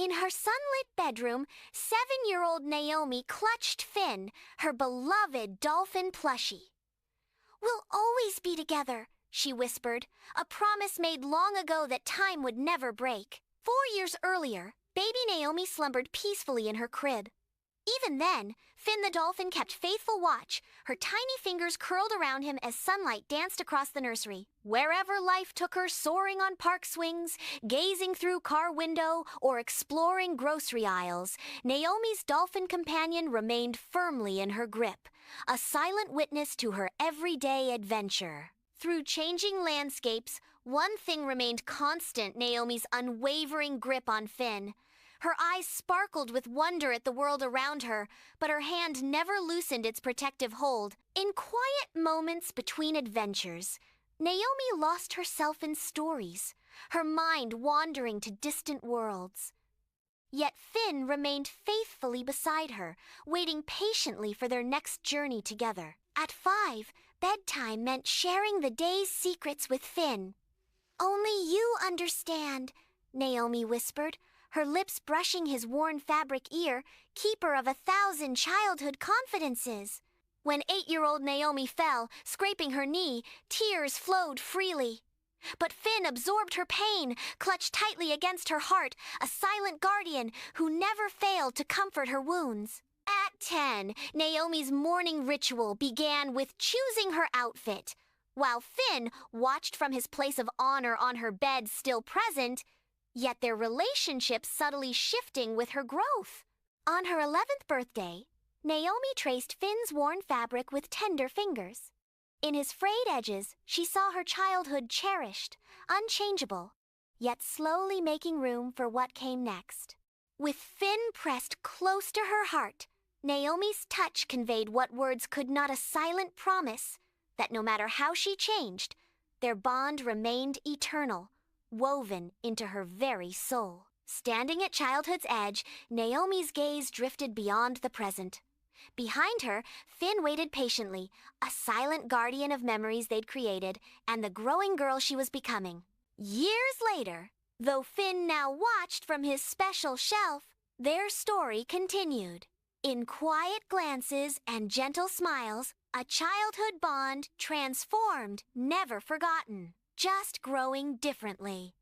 In her sunlit bedroom, 7-year-old Naomi clutched Finn, her beloved dolphin plushie. "We'll always be together," she whispered, a promise made long ago that time would never break. 4 years earlier, baby Naomi slumbered peacefully in her crib. Even then, Finn the dolphin kept faithful watch, her tiny fingers curled around him as sunlight danced across the nursery. Wherever life took her, soaring on park swings, gazing through car window, or exploring grocery aisles, Naomi's dolphin companion remained firmly in her grip, a silent witness to her everyday adventure. Through changing landscapes, one thing remained constant: Naomi's unwavering grip on Finn. Her eyes sparkled with wonder at the world around her, but her hand never loosened its protective hold. In quiet moments between adventures, Naomi lost herself in stories, her mind wandering to distant worlds. Yet Finn remained faithfully beside her, waiting patiently for their next journey together. At 5, bedtime meant sharing the day's secrets with Finn. "Only you understand," Naomi whispered, her lips brushing his worn fabric ear, keeper of 1,000 childhood confidences. When 8-year-old Naomi fell, scraping her knee, tears flowed freely. But Finn absorbed her pain, clutched tightly against her heart, a silent guardian who never failed to comfort her wounds. At 10, Naomi's morning ritual began with choosing her outfit. While Finn watched from his place of honor on her bed, still present, yet their relationship subtly shifting with her growth. On her 11th birthday, Naomi traced Finn's worn fabric with tender fingers. In his frayed edges, she saw her childhood cherished, unchangeable, yet slowly making room for what came next. With Finn pressed close to her heart, Naomi's touch conveyed what words could not: a silent promise that no matter how she changed, their bond remained eternal, woven into her very soul. Standing at childhood's edge, Naomi's gaze drifted beyond the present. Behind her, Finn waited patiently, a silent guardian of memories they'd created and the growing girl she was becoming. Years later, though Finn now watched from his special shelf, their story continued. In quiet glances and gentle smiles, a childhood bond transformed, never forgotten, just growing differently.